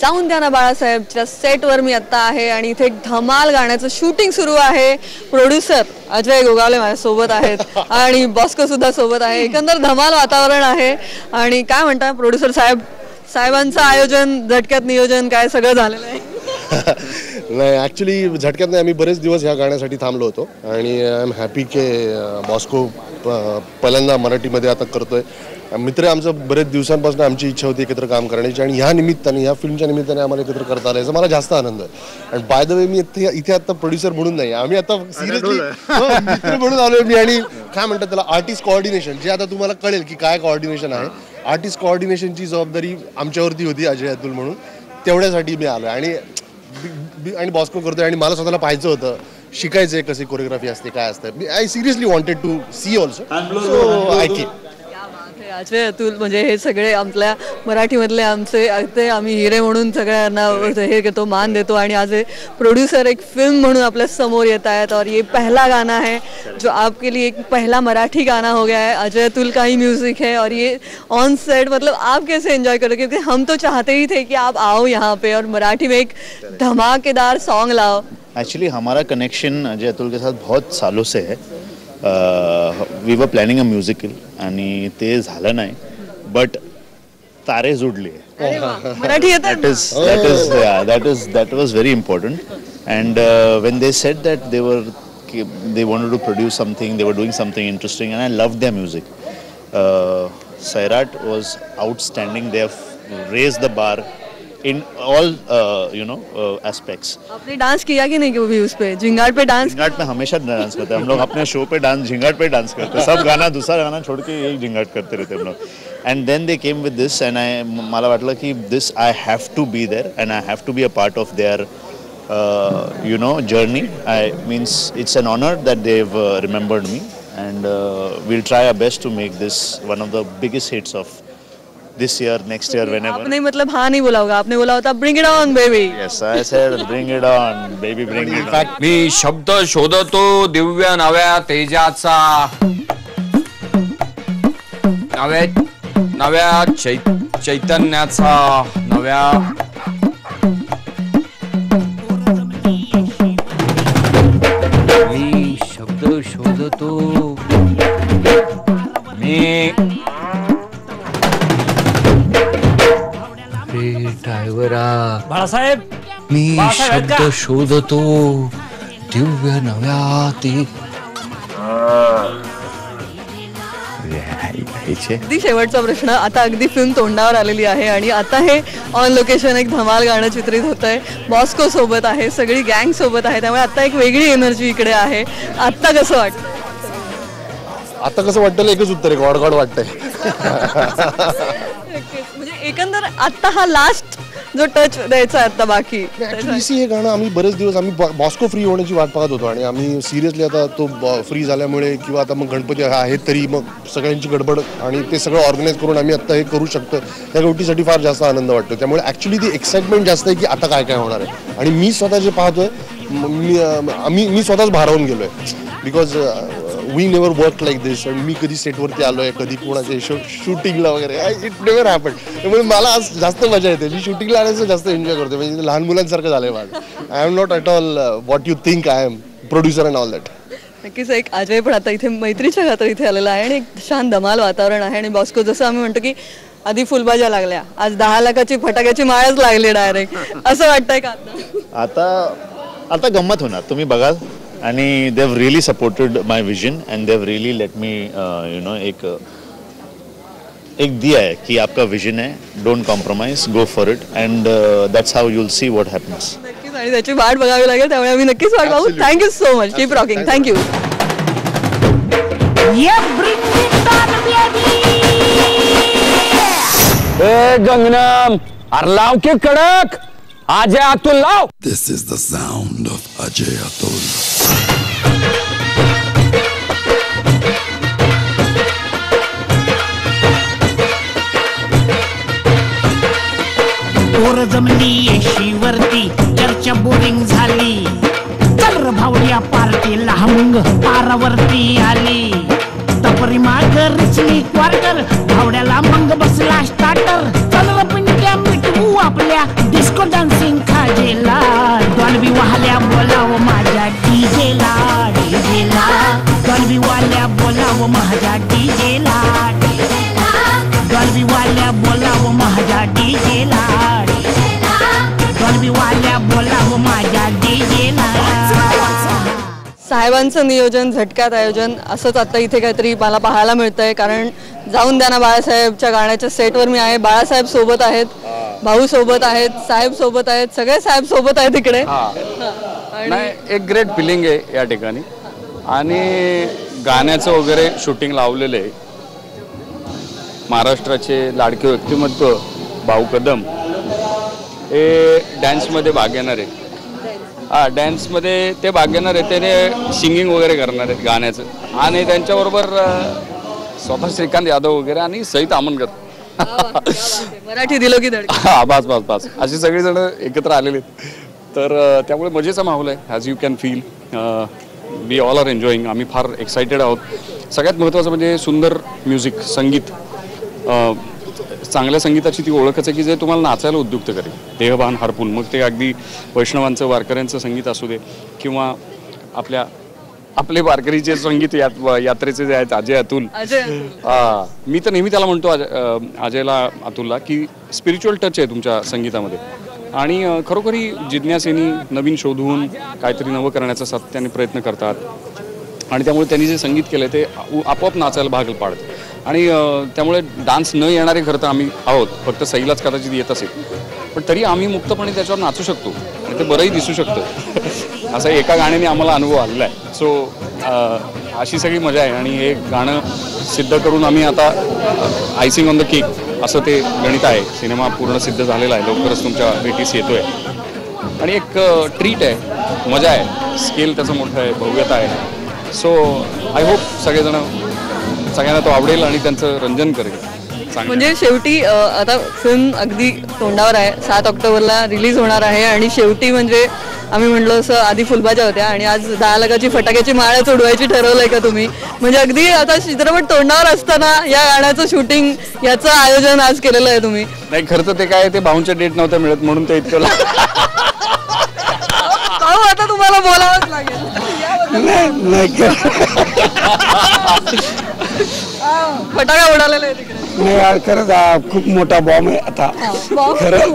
जाऊन द्या ना बाळासाहेबच्या सेटवर मी आता आहे आणि इथे धमाल गाण्याचं शूटिंग सुरू आहे. प्रोड्युसर अजय गोगावले माझ्या सोबत आहेत आणि बॉस्को सुद्धा सोबत आहे. एकंदर धमाल वातावरण आहे. आणि काय म्हणता प्रोड्युसर साहेबांचं आयोजन, झटक्यात नियोजन काय सगळं झालेलं आहे? नाही, ॲक्च्युली झटक्यात नाही, आम्ही बरेच दिवस ह्या गाण्यासाठी थांबलो होतो आणि आय एम हॅपी की बॉस्को पहिल्यांदा मराठीमध्ये आता करतोय. मित्र आमचं बरेच दिवसांपासून आमची इच्छा होती एकत्र काम करण्याची आणि ह्या निमित्ताने, ह्या फिल्मच्या निमित्ताने आम्हाला एकत्र करता आलं याचा मला जास्त आनंद आहे. आणि बाय द वे मी इथे आता प्रोड्युसर म्हणून नाही, आम्ही आता सिरियसली मित्र म्हणून आलोय मी. आणि काय म्हणतात त्याला, आर्टिस्ट कोऑर्डिनेशन, जे आता तुम्हाला कळेल की काय कोऑर्डिनेशन आहे. आर्टिस्ट कोऑर्डिनेशनची जबाबदारी आमच्यावरती होती अजय अतुल म्हणून, तेवढ्यासाठी मी आलो आणि बॉस्को करतोय. आणि मला स्वतःला पाहायचं होतं, शिकायचंय कशी कोरिओग्राफी असते, काय असतं. I seriously wanted to see also, so I came. Ajay Atul म्हणजे हे सगळे आपल्या मराठीमधले आमचे ते आम्ही हिरे म्हणून सगळ्यांना हे घेतो, मान देतो. आणि आज प्रोड्यूसर एक फिल्म म्हणून आपल्या समोर येत आहेत. और ये पहला गाना है जो आपके लिए एक पहला मराठी गाना हो गया है. अजय अतुल का ही म्यूजिक है और ये ऑन सेट मतलब आप कैसे एंजॉय करो, क्योंकि हम तो चाहते ही थे कि आप आओ यहाँ पे और मराठी में एक धमाकेदार सॉन्ग लाओ. एक्चुअली हमारा कनेक्शन अजय अतुल के साथ बहुत सालों से है. We were planning a musical आणि ते झालं नाही, बट तारे जुडले. that was very important. And when they said that they wanted to produce something, they were doing something interesting, and I loved their music. Sairat was outstanding. They have raised the bar in all aspects. आपने dance KIA कि नहीं कभी उस पे, झिंगाट पे dance? झिंगाट पे हमेशा dance करते हैं हम लोग, अपने show पे dance, झिंगाट पे dance करते हैं. सब गाना, दूसरा गाना छोड़ के यही झिंगाट करते रहते हम लोग. End then they came with this end मला वाटलं की this I have to be there and I have to be a part of their journey. I means it's an honor that they've remembered me, and we'll try our best to make this one of the biggest hits of this year, next year, whenever. आपने मतलब हाँ नहीं बोला होगा, आपने बोला होता bring it on baby. Yes, I said bring it on baby, bring it on. मी शब्द शोधतो दिव्य नव्या तेजाचा, नव्या चैतन्याचा, नव्या मी शब्द शोधतो, मी बाळासाहेब, मी शब्द शोधतो दिव्य नव्या ते. अगदी शेवटचा प्रश्न, आता अगदी फिल्म तोंडावर आलेली आहे आणि आता हे ऑन लोकेशन एक धमाल गाणं चित्रित होतंय. बॉस्को सोबत आहे, सगळी गँग सोबत आहे, त्यामुळे आता एक वेगळी एनर्जी इकडे आहे. आता कसं वाटतं? आता कसं वाटतं, एकच उत्तर आहे, गॉड गॉड वाटतंय. म्हणजे एकंदर आता हा लास्ट जो टच द्यायचा आता बाकी. हे गाणं आम्ही बरेच दिवस आम्ही बॉस्को फ्री होण्याची वाट पाहत होतो आणि आम्ही सिरियसली आता तो फ्री झाल्यामुळे किंवा आता मग गणपती आहेत तरी मग सगळ्यांची गडबड आणि ते सगळं ऑर्गनाईज करून आम्ही आता हे करू शकतो, त्या गोष्टीसाठी फार जास्त आनंद वाटतो. त्यामुळे ॲक्च्युली ती एक्साइटमेंट जास्त आहे की आता काय काय होणार आहे. आणि मी स्वतः जे पाहतोय, मी स्वतःच भारावून गेलो आहे, because we never work like this. आणि मी कधी सेटवरती आलो आहे, कधी कोणाच्या शूटिंगला वगैरे, इट नेवर हॅपन. त्यामुळे मला आज जास्त मजा येते. मी शूटिंगला आल्याचं जास्त एन्जॉय करतो, म्हणजे लहान मुलांसारखं झालं आहे माझं. I am not at all what you think I am, producer and all that. नक्कीच. एक अजय पण आता इथे मैत्रीच्या खातर इथे आलेला आहे आणि एक छान धमाल वातावरण आहे. आणि बॉस्को जसं आम्ही म्हणतो की आधी फुलबाज्या लागल्या, आज 10 लाखाची फटाक्याची माळच लागली डायरेक्ट, असं वाटतंय का आता गंमत होणार, तुम्ही बघाल. आणि they have really supported my vision and they have really let me एक दिया है कि आपका विजन है, don't compromise, go for it, and that's how you will see what happens. नक्कीच. आणि त्याची वाट बघावी लागेल, त्यामुळे आम्ही नक्कीच वाट बघू. Thank you so much, keep rocking. Thank you. Gangnam अरे लाव की कडक, अजय अतुल लाव. This is the sound of Ajay Atul. पोर जमली येशीवरती, चर्चा बोरिंग झाली. चल र भावड्या पार्टीला, मग पारावरती आली. टपरी माग रिचली क्वार्टर, भावड्याला मग बसला स्टार्टर. चल र पिंट्या मिटवू आपल्या डिस्को डीजेला डॉल्बी वाल्या बोलाव माझ्या डीजेला डीजेला डॉल्बी वाल्या बोलाव माझ्या डीजेला डॉल्बी वाल्या बोलाव माझ्या डीजेला डॉल्बी वाल्या बोलाव माझ्या डीजेला. साहेबांचं नियोजन, झटक्यात आयोजन असंच आता इथे काहीतरी मला पाहायला मिळतंय. कारण जाऊन द्या ना बाळासाहेबच्या गाण्याच्या सेटवर मी आहे. बाळासाहेब सोबत आहेत, भाऊ सोबत आहेत, साहेब सोबत आहेत, सगळे साहेब सोबत आहेत इकडे. नाही, एक ग्रेट फिलिंग आहे या ठिकाणी. आणि गाण्याचं वगैरे शूटिंग लावलेलं आहे. महाराष्ट्राचे लाडके व्यक्तिमत्व भाऊ कदम हे डॅन्समध्ये भाग घेणार आहे. डॅन्समध्ये ते भाग घेणार आहे. त्याने सिंगिंग वगैरे करणार आहेत गाण्याचं. आणि त्यांच्याबरोबर स्वतः श्रीकांत यादव वगैरे आणि सईत आमनकर. मराठी दिलो की धडकी. बस बस बस अशी सगळीजण एकत्र आलेले आहेत. तर त्यामुळे मजेचा माहोल आहे. As you can feel we all are enjoying. आम्ही फार एक्सायटेड आहोत. सगळ्यात महत्त्वाचं म्हणजे सुंदर म्युझिक, संगीत. चांगल्या संगीताची ती ओळखच आहे की जे तुम्हाला नाचायला उद्युक्त करेल, देहभान हरपून. मग ते अगदी वैष्णवांचं, वारकऱ्यांचं संगीत असू दे किंवा आपले वारकरीचे संगीत यात्रेचे जे आहेत अजय अतुल. मी तर नेहमी त्याला म्हणतो अजयला, अतुलला, की स्पिरिच्युअल टच आहे तुमच्या संगीतामध्ये. आणि खरोखरी जिज्ञासेनी नवीन शोधून काहीतरी नवं करण्याचा सातत्याने प्रयत्न करतात. आणि त्यामुळे त्यांनी जे संगीत केलं ते आपोआप नाचायला भाग पाडतं. आणि त्यामुळे डान्स न येणारे खरं तर आम्ही आहोत. फक्त सईलाच कदाचित येत असेल, पण तरी आम्ही मुक्तपणे त्याच्यावर नाचू शकतो आणि ते बरंही दिसू शकतं. असा एका गाण्याने आम्हाला अनुभव आलेला आहे. सो अशी सगळी मजा आहे. आणि हे गाणं सिद्ध करून आम्ही आता आयसिंग ऑन द केक असं ते गणित आहे. सिनेमा पूर्ण सिद्ध झालेला आहे. लवकरच तुमच्या भेटीस येतोय. आणि एक ट्रीट आहे, मजा आहे. स्केल त्याचं मोठं आहे, भव्यता आहे. सो आय होप सगळ्यांना तो आवडेल आणि त्यांचं रंजन करेल. म्हणजे शेवटी आता फिल्म अगदी तोंडावर आहे. 7 ऑक्टोबरला रिलीज होणार आहे. आणि शेवटी म्हणजे आम्ही म्हणलो असं आधी फुलभाज्या होत्या आणि आज 10 लाखाची फटाक्याची माळच उडवायची ठरवलंय का तुम्ही? म्हणजे अगदी आता चित्रपट तोंडावर असताना या गाण्याचं शूटिंग याचं आयोजन आज केलेलं आहे तुम्ही. नाही, खरं तर ते काय, ते भाऊंच्या डेट नव्हत्या मिळत म्हणून ते इतकं भाऊ आता तुम्हाला बोलावंच लागेल. फटाका उडालेला आहे तिकडे. नाही, खरंच खूप मोठा बॉम्ब आहे आता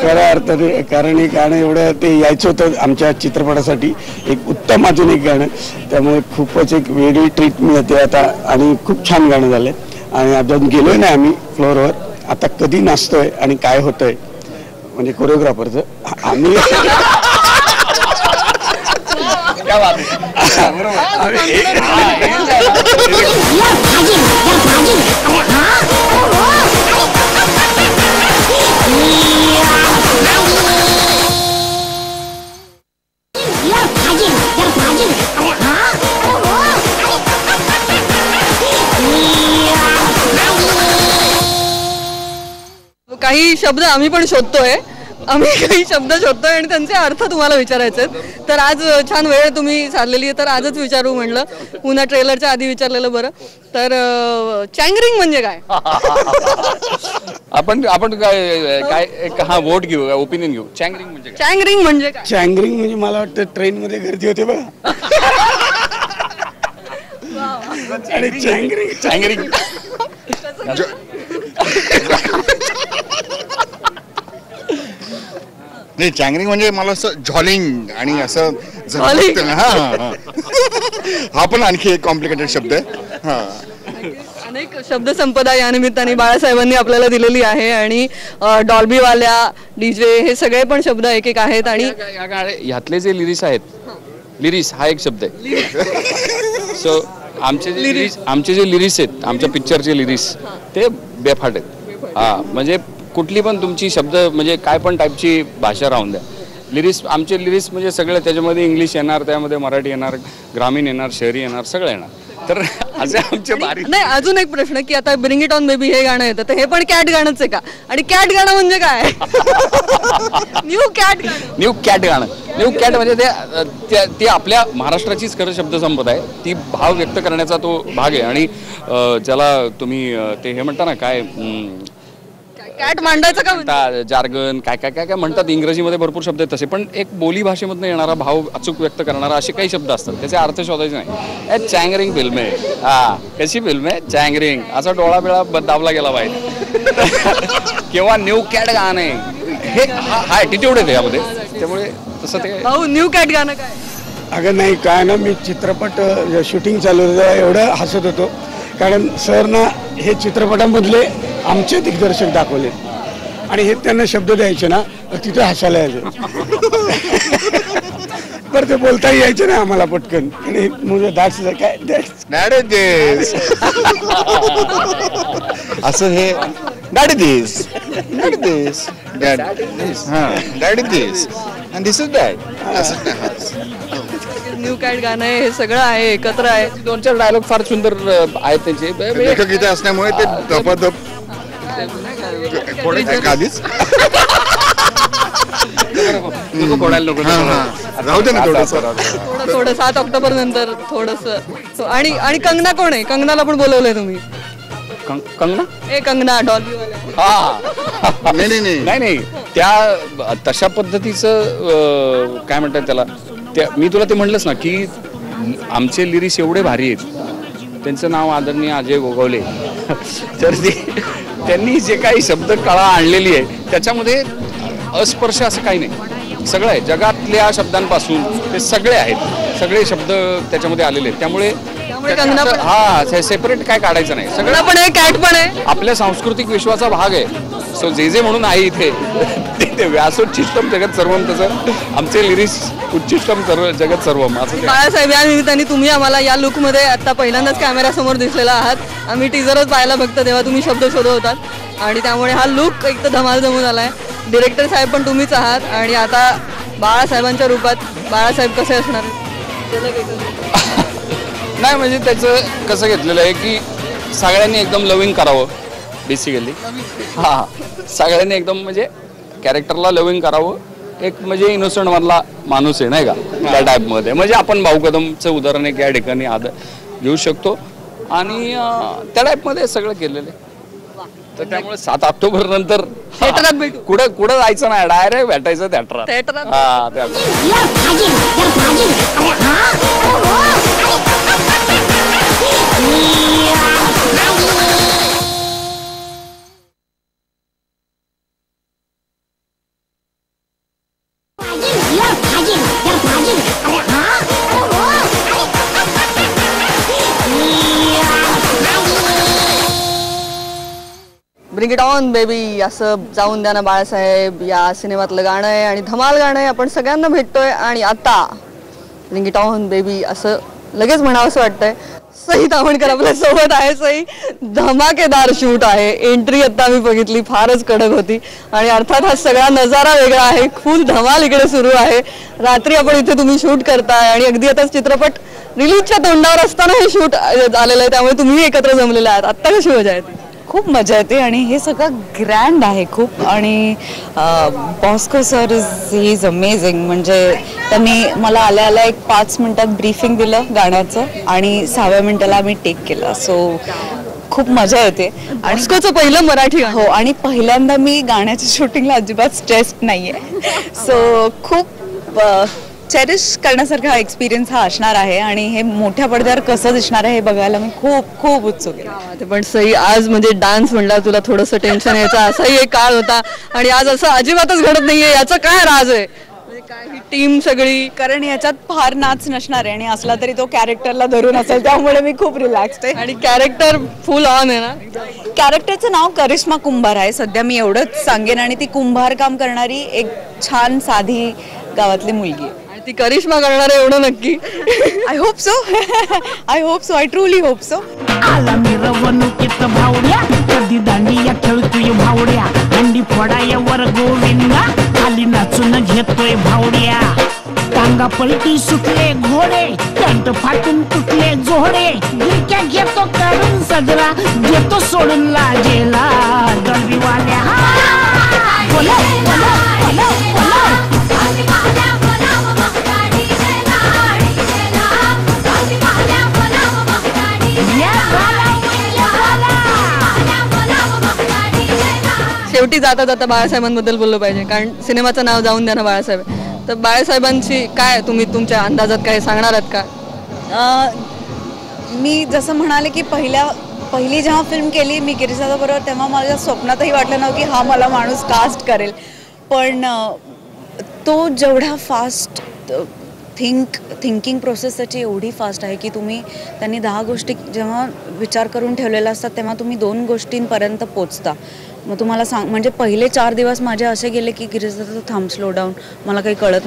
खऱ्या अर्थाने. कारण हे गाणं एवढं ते यायचं होतं आमच्या चित्रपटासाठी, एक उत्तम अजून एक गाणं. त्यामुळे खूपच एक वेगळी ट्रीट मिळते आता. आणि खूप छान गाणं झालंय. आणि अजून गेलोय ना आम्ही फ्लोअरवर. आता कधी नाचतोय आणि काय होतंय म्हणजे कोरिओग्राफरचं आम्ही काही शब्द आम्ही पण शोधतोय. काही शब्द शोधतोय आणि त्यांचे अर्थ तुम्हाला विचारायचे आहेत. तर आज छान वेळ तुम्ही साधलेली आहे, तर आजच विचारू म्हणलं. पुन्हा ट्रेलरच्या आधी विचारलेलं बरं. तर चँगरिंग म्हणजे काय? आपण काय एक वोट घेऊ, ओपिनियन घेऊ. चँगरिंग म्हणजे काय? चँगरिंग म्हणजे काय? चँगरिंग म्हणजे मला वाटतं ट्रेनमध्ये गर्दी होते बघा. आणि चँगरिंग नाही, चँगरिंग म्हणजे मला असं झॉलिंग आणि असं हा पण आणखी एक कॉम्प्लिकेटेड शब्द आहे. अनेक शब्द संपदा या निमित्ताने बाळासाहेबांनी आपल्याला दिलेली आहे. आणि डॉल्बीवाल्या, डीजे, हे सगळे पण शब्द एक एक आहेत. आणि ह्यातले जे लिरिक्स आहेत, लिरिक्स हा एक शब्द आहे. सो आमचे जे लिरिक्स आहेत, आमच्या पिक्चरचे लिरिक्स ते बेफाट आहेत. म्हणजे कुठली पण तुमची शब्द म्हणजे काय पण टाईपची भाषा राहून द्या. आमचे लिरिक्स म्हणजे सगळे त्याच्यामध्ये इंग्लिश येणार, त्यामध्ये मराठी येणार, ग्रामीण येणार, शहरी येणार, सगळं येणार. तर असे आमचे नाही. अजून एक प्रश्न की आता ब्रिंग इट ऑन बेबी हे गाणं येतं, तर हे पण कॅट गाणंच आहे का? आणि कॅट गाणं म्हणजे काय? न्यू कॅट गाणं म्हणजे ते आपल्या महाराष्ट्राचीच खरं शब्दसंपदा आहे. ती भाव व्यक्त करण्याचा तो भाग आहे. आणि ज्याला तुम्ही ते हे म्हणता ना, काय कॅट मांडायचं का म्हणजे? जार्गन काय काय काय काय म्हणतात इंग्रजीमध्ये भरपूर शब्द आहेत तसे, पण एक बोली भाषेमधून येणारा भाव अचूक व्यक्त करणारा असे काही शब्द असतात, त्याचे अर्थ शोधायचे नाही. चँगरिंग फिल्म आहे, हा कशी फिल्म आहे चँगरिंग, असा डोळा बिळा दाबला गेला पाहिजे किंवा न्यू कॅट गाणं आहे, हे हा ॲटिट्यूड आहे त्यामध्ये, त्यामुळे तसं ते. भाऊ न्यू कॅट गाणं काय? अगं नाही काय ना, मी चित्रपट शूटिंग चालू होतं एवढं हसत होतो, कारण सर ना हे चित्रपटामधले आमचे दिग्दर्शक दाखवले आणि हे त्यांना शब्द द्यायचे ना तिथे हसायला यायचे. बरं ते बोलता यायचे ना आम्हाला पटकन, आणि मुलं दॅट्स काय दिस असं हे daddy this daddy this and this is dad. New cat गाणं आहे, हे सगळं आहे, एकत्र आहे. 2-4 डायलॉग फार सुंदर आहेत त्यांचे. लेखक इथे असल्यामुळे ते धपाधप आधीच राहू दे ना थोडं 7 ऑक्टोबर नंतर थोडस. आणि कंगना कोण आहे? कंगनाला पण बोलवलंय तुम्ही? कंगना कंगना डॉल्बीवाला. नाही त्या तशा पद्धतीचं काय म्हणतात त्याला, मी तुला ते म्हणलंच ना की आमचे लिरिक्स एवढे भारी आहेत. त्यांचं नाव आदरणीय अजय गोगावले. तर त्यांनी जे काही शब्द कळा आणलेली आहे त्याच्यामध्ये अस्पर्श असं काही नाही, सगळं आहे. जगातल्या शब्दांपासून ते सगळे आहेत, सगळे शब्द त्याच्यामध्ये आलेले आहेत. त्यामुळे हा सेपरेट काय काढायचं नाही, सगळं पण आहे, कॅट पण आहे, आपल्या सांस्कृतिक विश्वाचा भाग आहे. सो जे म्हणून आहे इथे ते व्यासोच्चिष्टम जगत सर्वम, तसं आमचे लिरिक्स उच्चिष्टम जगत सर्वम असं. बाळासाहेब या निमित्ताने तुम्ही आम्हाला या लुकमध्ये आता पहिल्यांदाच कॅमेऱ्यासमोर दिसलेला आहात. आम्ही टीजरच पाहायला बघतो तेव्हा तुम्ही शब्द शोधत होतात आणि त्यामुळे हा लुक एक तर धमाल जमून आलाय. डिरेक्टर साहेब पण तुम्हीच आहात आणि आता बाळासाहेबांच्या रूपात बाळासाहेब कसे असणार? नाही म्हणजे त्याचं कसं घेतलेलं आहे की सगळ्यांनी एकदम लविंग करावं बेसिकली. हा सगळ्यांनी एकदम म्हणजे कॅरेक्टरला लविंग करावं. एक म्हणजे इनोसंट मधला माणूस आहे नाही का त्या टाईपमध्ये, म्हणजे आपण भाऊ कदमचं उदाहरण एक या ठिकाणी घेऊ शकतो आणि त्या टाईपमध्ये सगळं केलेलं आहे. तर त्यामुळे 7 ऑक्टोबर नंतर कुठं जायचं नाही, डायरेक्ट भेटायचं थिएटरात. हा ब्रिंग इट ऑन बेबी असं जाऊन द्या ना बाळासाहेब या सिनेमातलं गाणं आहे आणि धमाल गाणं आहे. आपण सगळ्यांना भेटतोय आणि आता ब्रिंग इट ऑन बेबी असं लगेच म्हणावं असं वाटतंय. सई तावणकर आपल्या सोबत आहे. सई, धमाकेदार शूट आहे. एंट्री आता आम्ही बघितली, फारच कडक होती आणि अर्थात हा सगळा नजारा वेगळा आहे. फुल धमाल इकडे सुरू आहे. रात्री आपण इथे तुम्ही शूट करताय आणि अगदी आता चित्रपट रिलीजच्या तोंडावर असताना हे शूट आलेलं आहे, त्यामुळे तुम्ही एकत्र जमलेले आहात. आत्ता कशी मजा येते? खूप मजा येते आणि हे सगळं ग्रँड आहे खूप. आणि Bosco sir he is amazing. म्हणजे त्यांनी मला आल्या एक 5 मिनिटात ब्रीफिंग दिलं गाण्याचं आणि 6व्या मिनिटाला आम्ही टेक केला. सो खूप मजा येते. आणि बॉस्कोचं पहिलं मराठी हो, आणि पहिल्यांदा मी गाण्याच्या शूटिंगला अजिबात स्ट्रेस्ड नाही आहे. सो खूप चेरिश करण्यासारखा एक्सपिरियन्स हा असणार आहे आणि हे मोठ्या पडद्यावर कसं दिसणार आहे हे बघायला मी खूप खूप उत्सुक आहे. पण सई, आज म्हणजे डान्स म्हणला तुला थोडंसं टेन्शन यायचं, असाही एक काळ होता आणि आज असं अजिबातच घडत नाहीये, याचं काय राज आहे? ही टीम सगळी, कारण याच्यात फार नाच नसणार आहे आणि असला तरी तो कॅरेक्टरला धरून असेल, त्यामुळे मी खूप रिलॅक्स्ड आहे. आणि कॅरेक्टर फुल ऑन आहे ना? कॅरेक्टरचं नाव करिश्मा कुंभार आहे सध्या, मी एवढंच सांगेन. आणि ती कुंभार काम करणारी एक छान साधी गावातली मुलगी आहे. ती करिश्मा करणार आहे एवढं नक्की? I hope so. I hope so. I truly hope so. आला मिरवणुकीत भावड्या, कधी दांडिया खेळतोय भावड्या, हंडी फोडायावर गोविंदा, खाली नाचून घेतोय भावड्या. टांगा पलटी सुटले घोडे, कंठ फाटून तुटले जोडे, गिरक्या घेतो काढून सजरा, घेतो सोडून लाजेला डॉल्बीवाल्या. बोला बोला बोला बोला. शेवटी शेवटी जाता जाता बाळासाहेबांबद्दल बोललं पाहिजे, कारण सिनेमाचं नाव जाऊन द्या ना बाळासाहेब. तर बाळासाहेबांची काय तुम्ही तुमच्या अंदाजात काय सांगणार आहात का? मी जसं म्हणाले की पहिली जेव्हा फिल्म केली मी गिरीजाबरोबर, तेव्हा माझ्या स्वप्नातही वाटलं नव्हतं की हा मला माणूस कास्ट करेल. पण तो जेवढा फास्ट थिंकिंग प्रोसेस त्याची एवढी फास्ट आहे की त्यांनी 10 गोष्टी जेव्हा विचार करून ठेवलेल्या असतात तेव्हा तुम्ही 2 गोष्टींपर्यंत पोचता. मग तुम्हाला म्हणजे पहिले 4 दिवस माझे असे गेले की गिरीजा थांब, स्लो डाऊन, मला काही कळत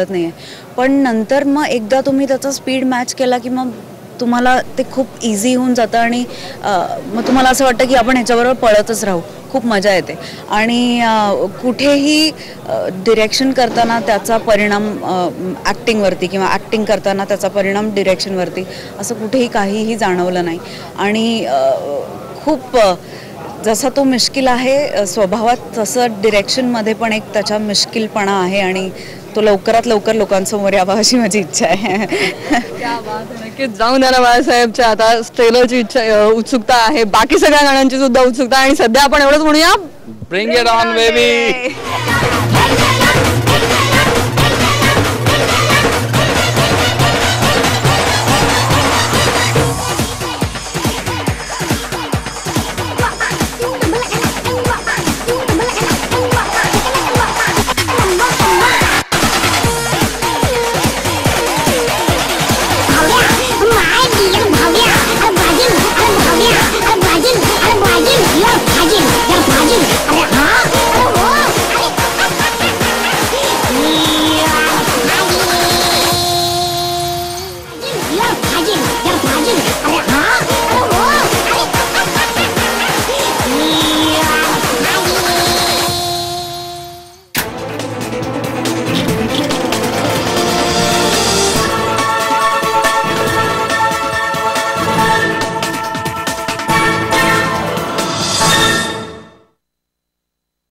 नाही आहे. पण नंतर मग एकदा तुम्ही त्याचा स्पीड मॅच केला की मग तुम्हाला ते खूप इझी होऊन जातं आणि मग तुम्हाला असं वाटतं की आपण ह्याच्याबरोबर पळतच राहू. खूप मजा येते आणि कुठेही डिरेक्शन करताना त्याचा परिणाम ॲक्टिंगवरती किंवा ॲक्टिंग करताना त्याचा परिणाम डिरेक्शनवरती असं कुठेही काहीही जाणवलं नाही. आणि खूप जसा तो मिश्किल आहे स्वभावात तसं डिरेक्शनमध्ये पण एक त्याचा मिश्किलपणा आहे आणि तो लवकरात लवकर लोकांसमोर यावा अशी माझी इच्छा आहे. नक्कीच जाऊन द्या ना बाळासाहेबच्या. आता ट्रेलरची उत्सुकता आहे, बाकी सगळ्या गाण्यांची सुद्धा उत्सुकता, आणि सध्या आपण एवढंच म्हणूया, ब्रिंग इट ऑन बेबी.